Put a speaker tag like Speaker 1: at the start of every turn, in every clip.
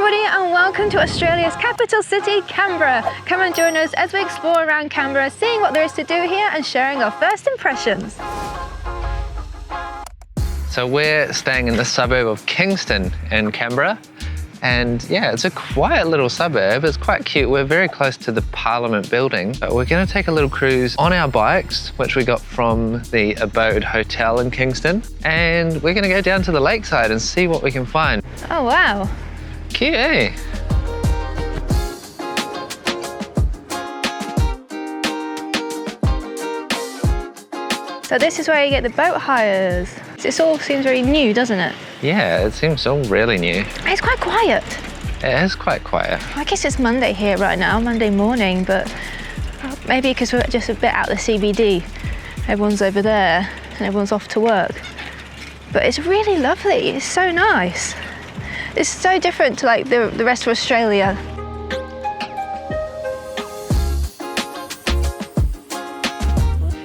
Speaker 1: everybody and welcome to Australia's capital city, Canberra. Come and join us as we explore around Canberra, seeing what there is to do here and sharing our first impressions.
Speaker 2: So we're staying in the suburb of Kingston in Canberra. And yeah, it's a quiet little suburb. It's quite cute. We're very close to the Parliament building. But we're going to take a little cruise on our bikes, which we got from the Abode Hotel in Kingston. And we're going to go down to the lakeside and see what we can find.
Speaker 1: Oh, wow.
Speaker 2: Cute, eh?
Speaker 1: So this is where you get the boat hires. This all seems very new, doesn't it?
Speaker 2: Yeah, it seems all really new.
Speaker 1: It's quite quiet.
Speaker 2: It is quite quiet.
Speaker 1: I guess it's Monday here right now, Monday morning, but maybe because we're just a bit out of the CBD. Everyone's over there and everyone's off to work. But it's really lovely. It's so nice. It's so different to like the rest of Australia.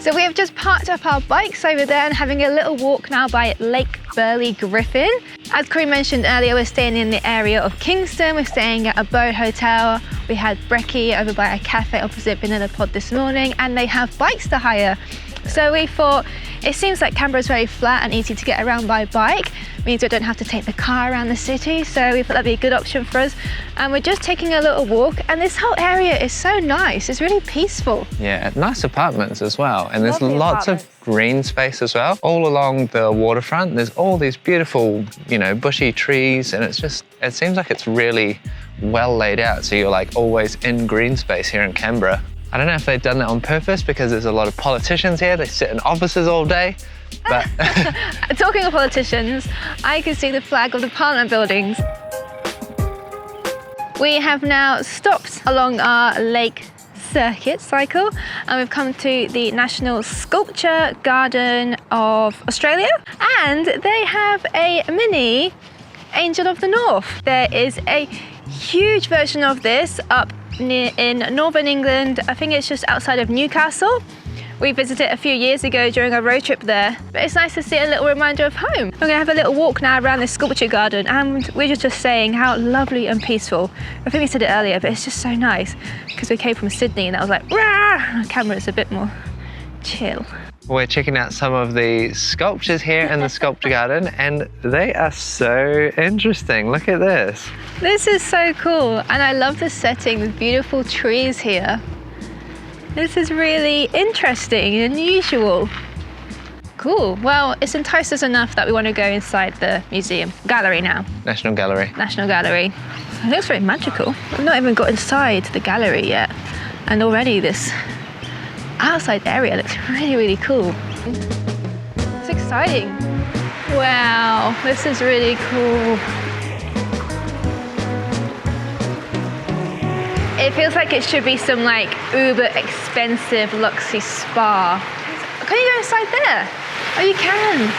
Speaker 1: So we have just parked up our bikes over there and having a little walk now by Lake Burley Griffin. As Corey mentioned earlier, we're staying in the area of Kingston. We're staying at Abode Hotel. We had brekkie over by a cafe opposite Vanilla Pod this morning, and they have bikes to hire. So we thought, it seems like Canberra is very flat and easy to get around by bike. Means we don't have to take the car around the city, so we thought that'd be a good option for us. And we're just taking a little walk, and this whole area is so nice. It's really peaceful.
Speaker 2: Yeah, nice apartments as well. And there's
Speaker 1: Lovely
Speaker 2: lots of green space as well. All along the waterfront, there's all these beautiful, bushy trees, and it seems like it's really well laid out. So you're like always in green space here in Canberra. I don't know if they've done that on purpose because there's a lot of politicians here. They sit in offices all day. But
Speaker 1: talking of politicians, I can see the flag of the Parliament buildings. We have now stopped along our lake circuit cycle and we've come to the National Sculpture Garden of Australia, and they have a mini Angel of the North. There is a huge version of this up in northern England. I think it's just outside of Newcastle. We visited it a few years ago during our road trip there, but it's nice to see a little reminder of home. We're gonna have a little walk now around this sculpture garden, and we're just saying how lovely and peaceful. I think we said it earlier, but it's just so nice because we came from Sydney and I was like, rah! Canberra's a bit more chill.
Speaker 2: We're checking out some of the sculptures here in the sculpture garden, and they are so interesting. Look at this.
Speaker 1: This is so cool, and I love the setting, the beautiful trees here. This is really interesting and unusual. Cool. Well, it's enticed us enough that we want to go inside the museum. Gallery now.
Speaker 2: National Gallery.
Speaker 1: National Gallery. It looks very magical. I've not even got inside the gallery yet, and already this outside area looks really, really cool. It's exciting. Wow, this is really cool. It feels like it should be some like uber expensive luxury spa. Can you go inside there? Oh, you can.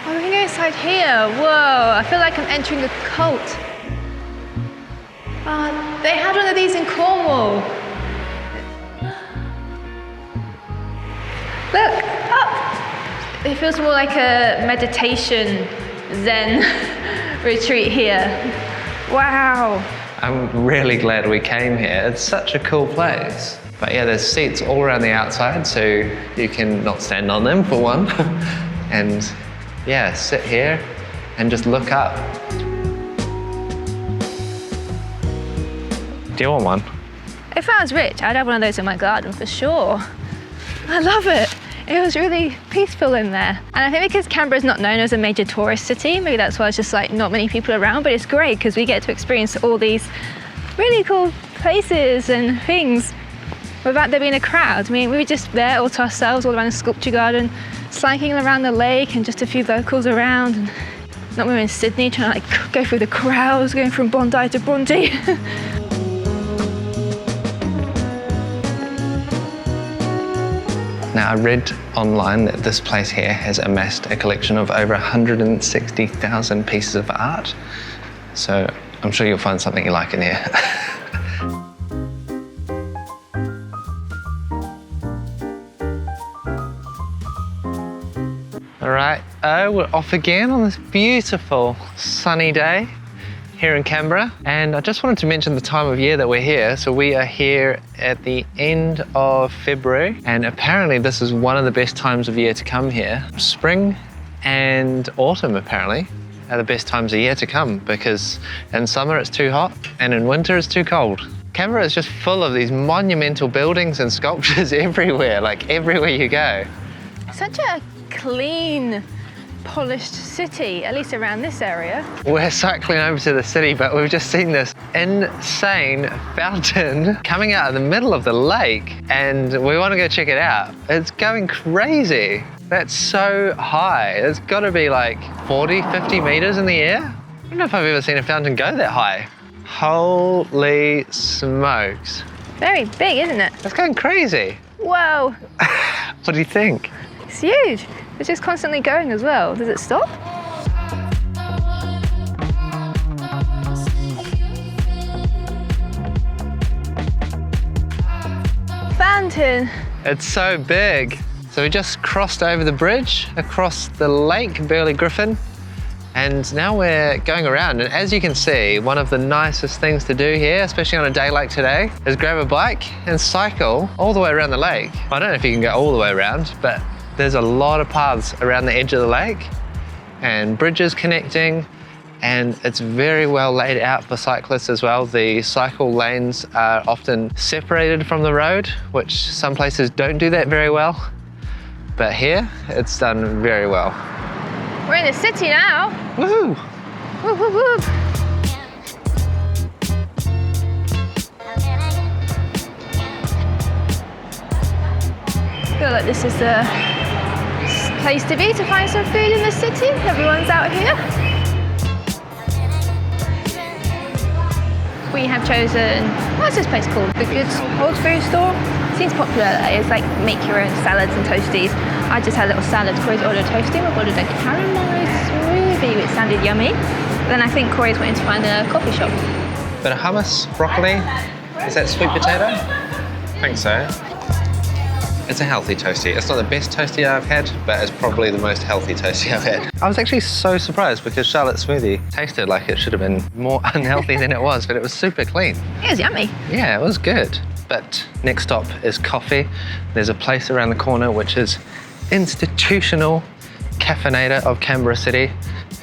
Speaker 1: Oh, we can go inside here. Whoa, I feel like I'm entering a cult. They had one of these in Cornwall. Look, up. It feels more like a meditation Zen retreat here. Wow.
Speaker 2: I'm really glad we came here. It's such a cool place. But yeah, there's seats all around the outside, so you can not stand on them for one. And yeah, sit here and just look up. Do you want one?
Speaker 1: If I was rich, I'd have one of those in my garden for sure. I love it. It was really peaceful in there. And I think because Canberra's not known as a major tourist city, maybe that's why it's just like not many people around, but it's great because we get to experience all these really cool places and things without there being a crowd. I mean, we were just there all to ourselves, all around the sculpture garden, cycling around the lake and just a few locals around. And not we were in Sydney trying to like go through the crowds, going from Bondi to Bronte.
Speaker 2: Now, I read online that this place here has amassed a collection of over 160,000 pieces of art. So I'm sure you'll find something you like in here. All right, go. We're off again on this beautiful sunny day here in Canberra. And I just wanted to mention the time of year that we're here. So we are here at the end of February, and apparently this is one of the best times of year to come here. Spring and autumn apparently are the best times of year to come, because in summer it's too hot and in winter it's too cold. Canberra is just full of these monumental buildings and sculptures everywhere, like everywhere you go.
Speaker 1: Such a clean, polished city, at least around this area.
Speaker 2: We're cycling over to the city, but we've just seen this insane fountain coming out of the middle of the lake, and we want to go check it out. It's going crazy. That's so high. It's got to be like 40, 50 meters in the air. I don't know if I've ever seen a fountain go that high. Holy smokes.
Speaker 1: Very big, isn't it?
Speaker 2: It's going crazy.
Speaker 1: Whoa.
Speaker 2: What do you think?
Speaker 1: It's huge. It's just constantly going as well. Does it stop? Fountain.
Speaker 2: It's so big. So we just crossed over the bridge across the lake, Burley Griffin, and now we're going around. And as you can see, one of the nicest things to do here, especially on a day like today, is grab a bike and cycle all the way around the lake. I don't know if you can go all the way around, but there's a lot of paths around the edge of the lake and bridges connecting, and it's very well laid out for cyclists as well. The cycle lanes are often separated from the road, which some places don't do that very well. But here, it's done very well.
Speaker 1: We're in the city now.
Speaker 2: Woohoo!
Speaker 1: Woo, woo, woo. I feel like this is the place to be to find some food in the city. Everyone's out here. We have chosen, what's this place called? The Good Old Food Store. Seems popular. It's like make your own salads and toasties. I just had a little salad. Corey's ordered a toasty. We've ordered a caramelised smoothie, which sounded yummy. Then I think Corey's wanting to find a coffee shop.
Speaker 2: Bit of hummus, broccoli. Is that sweet potato? I think so. It's a healthy toasty. It's not the best toasty I've had, but it's probably the most healthy toasty I've had. I was actually so surprised because Charlotte's smoothie tasted like it should have been more unhealthy than it was, but it was super clean.
Speaker 1: It was yummy.
Speaker 2: Yeah, it was good. But next stop is coffee. There's a place around the corner which is Institutional Caffeinator of Canberra City,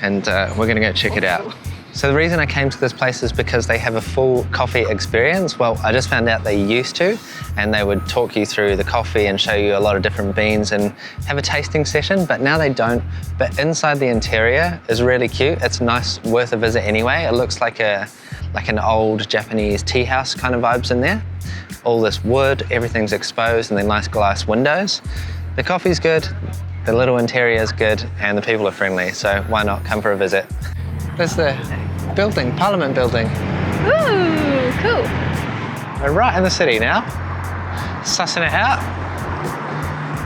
Speaker 2: and we're gonna go check it out. So the reason I came to this place is because they have a full coffee experience. Well, I just found out they used to, and they would talk you through the coffee and show you a lot of different beans and have a tasting session, but now they don't. But inside the interior is really cute. It's nice, worth a visit anyway. It looks like an old Japanese tea house kind of vibes in there. All this wood, everything's exposed, and then nice glass windows. The coffee's good, the little interior is good, and the people are friendly, so why not come for a visit? There's the building, Parliament building.
Speaker 1: Ooh, cool.
Speaker 2: We're right in the city now, sussing it out.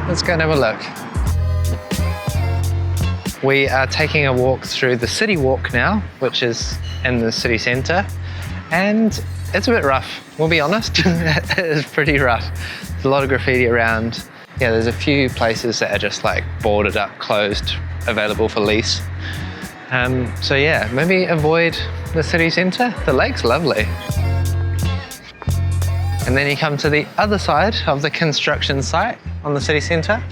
Speaker 2: Let's go and have a look. We are taking a walk through the city walk now, which is in the city centre, and it's a bit rough, we'll be honest. It is pretty rough. There's a lot of graffiti around. Yeah, there's a few places that are just like boarded up, closed, available for lease. So yeah, maybe avoid the city centre. The lake's lovely. And then you come to the other side of the construction site on the city centre,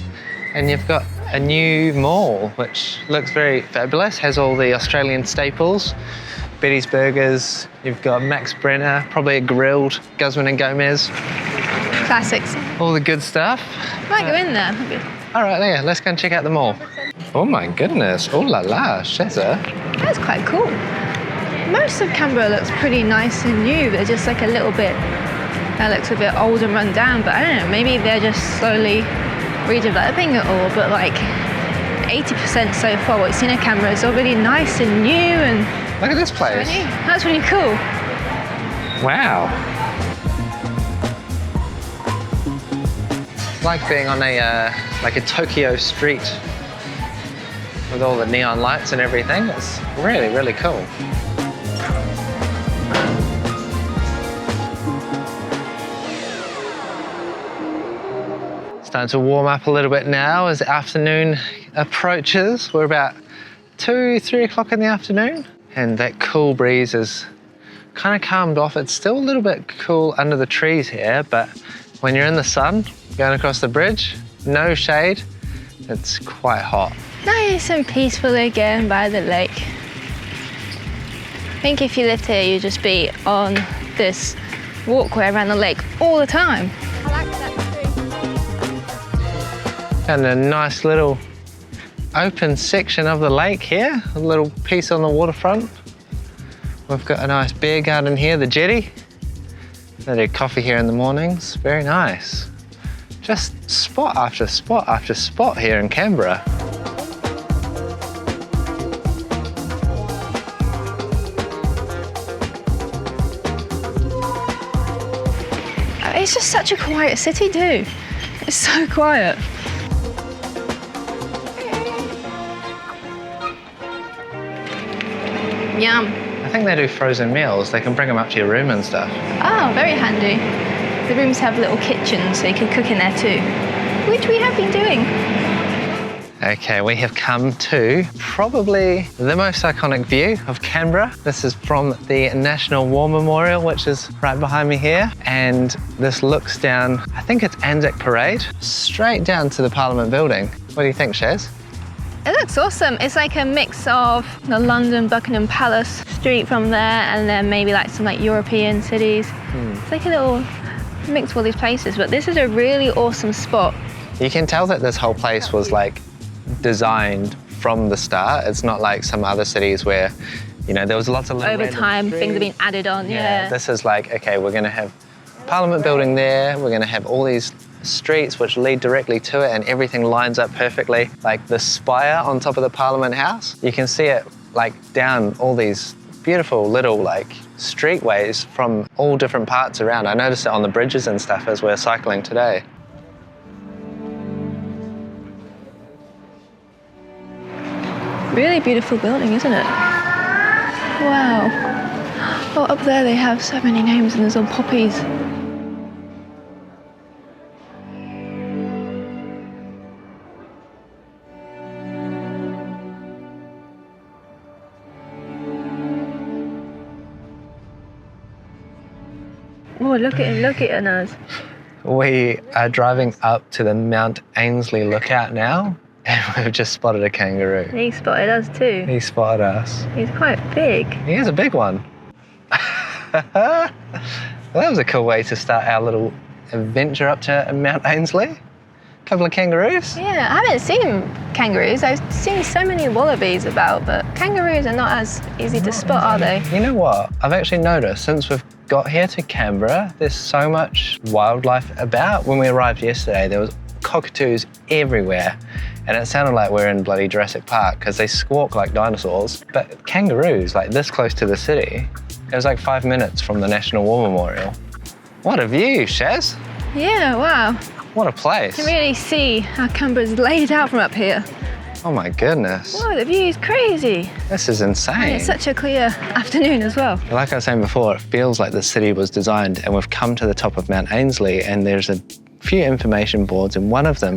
Speaker 2: and you've got a new mall, which looks very fabulous, has all the Australian staples, Betty's Burgers, you've got Max Brenner, probably a grilled Guzman and Gomez.
Speaker 1: Classics.
Speaker 2: All the good stuff.
Speaker 1: Might go in there.
Speaker 2: All right, yeah, let's go and check out the mall. Oh my goodness, oh la la, Shazza.
Speaker 1: That's quite cool. Most of Canberra looks pretty nice and new, but just like a little bit, that looks a bit old and run down, but I don't know, maybe they're just slowly redeveloping it all, but like 80% so far what we've seen in Canberra is all really nice and new and...
Speaker 2: Look at this place.
Speaker 1: That's really cool.
Speaker 2: Wow. It's like being on a Tokyo street with all the neon lights and everything. It's really, really cool. Starting to warm up a little bit now as the afternoon approaches. We're about 2-3 o'clock in the afternoon, and that cool breeze is kind of calmed off. It's still a little bit cool under the trees here, but when you're in the sun, going across the bridge, no shade, it's quite hot.
Speaker 1: Nice and peaceful again by the lake. I think if you lived here, you'd just be on this walkway around the lake all the time. I like that too.
Speaker 2: And a nice little open section of the lake here, a little piece on the waterfront. We've got a nice beer garden here, the jetty. They do coffee here in the mornings, very nice. Just spot after spot after spot here in Canberra.
Speaker 1: It's just such a quiet city too. It's so quiet. Yum.
Speaker 2: I think they do frozen meals. They can bring them up to your room and stuff.
Speaker 1: Oh, very handy. The rooms have little kitchens, so you can cook in there too, which we have been doing.
Speaker 2: Okay, we have come to probably the most iconic view of Canberra. This is from the National War Memorial, which is right behind me here. And this looks down, I think it's Anzac Parade, straight down to the Parliament building. What do you think, Shaz?
Speaker 1: It looks awesome. It's like a mix of the London Buckingham Palace street from there, and then maybe like some like European cities. It's like a little mix of all these places, but this is a really awesome spot.
Speaker 2: You can tell that this whole place was like designed from the start. It's not like some other cities where, you know, there was lots of
Speaker 1: over time things have been added on. Yeah.
Speaker 2: This is like, okay, we're going to have Parliament building there, we're going to have all these streets which lead directly to it, and everything lines up perfectly. Like the spire on top of the Parliament House, you can see it like down all these beautiful little like streetways from all different parts around. I noticed it on the bridges and stuff as we're cycling today.
Speaker 1: Really beautiful building, isn't it? Wow. Oh, up there they have so many names and there's all poppies. Oh, look at us.
Speaker 2: We are driving up to the Mount Ainslie lookout now, and we've just spotted a kangaroo.
Speaker 1: He spotted us too.
Speaker 2: He spotted us.
Speaker 1: He's quite big.
Speaker 2: He is a big one. Well, that was a cool way to start our little adventure up to Mount Ainslie. A couple of kangaroos.
Speaker 1: Yeah, I haven't seen kangaroos. I've seen so many wallabies about, but kangaroos are not as easy to spot, are they?
Speaker 2: You know what? I've actually noticed since we've got here to Canberra, there's so much wildlife about. When we arrived yesterday, there was cockatoos everywhere, and it sounded like we're in bloody Jurassic Park because they squawk like dinosaurs. But kangaroos, like this close to the city, it was like 5 minutes from the National War Memorial. What a view, Shaz.
Speaker 1: Yeah, wow.
Speaker 2: What a place.
Speaker 1: You can really see how Canberra's laid out from up here.
Speaker 2: Oh my goodness.
Speaker 1: Whoa, the view is crazy.
Speaker 2: This is insane.
Speaker 1: And it's such a clear afternoon as well.
Speaker 2: Like I was saying before, it feels like the city was designed, and we've come to the top of Mount Ainslie, and there's a few information boards, and one of them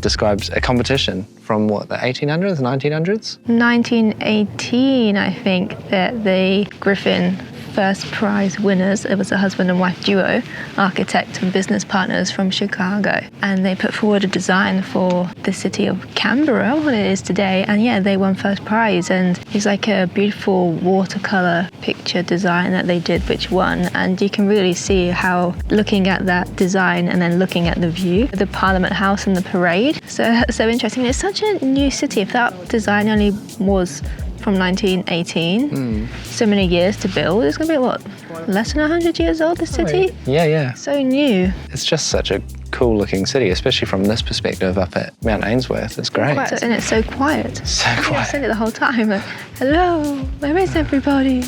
Speaker 2: describes a competition from what, the 1800s, 1900s?
Speaker 1: 1918, I think, that the Griffin first prize winners. It was a husband and wife duo, architect and business partners from Chicago. And they put forward a design for the city of Canberra, what it is today. And yeah, they won first prize. And it's like a beautiful watercolor picture design that they did, which won. And you can really see how, looking at that design and then looking at the view, the Parliament House and the parade. So interesting. It's such a new city. If that design only was from 1918, so many years to build, it's going to be, what, less than 100 years old, this city?
Speaker 2: Yeah.
Speaker 1: So new.
Speaker 2: It's just such a cool looking city, especially from this perspective up at Mount Ainsworth. It's great.
Speaker 1: And it's so quiet.
Speaker 2: So quiet.
Speaker 1: I said it the whole time, like, hello, where is everybody?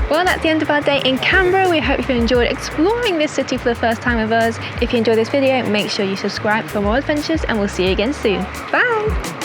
Speaker 1: Well, that's the end of our day in Canberra. We hope you enjoyed exploring this city for the first time with us. If you enjoyed this video, make sure you subscribe for more adventures, and we'll see you again soon. Bye!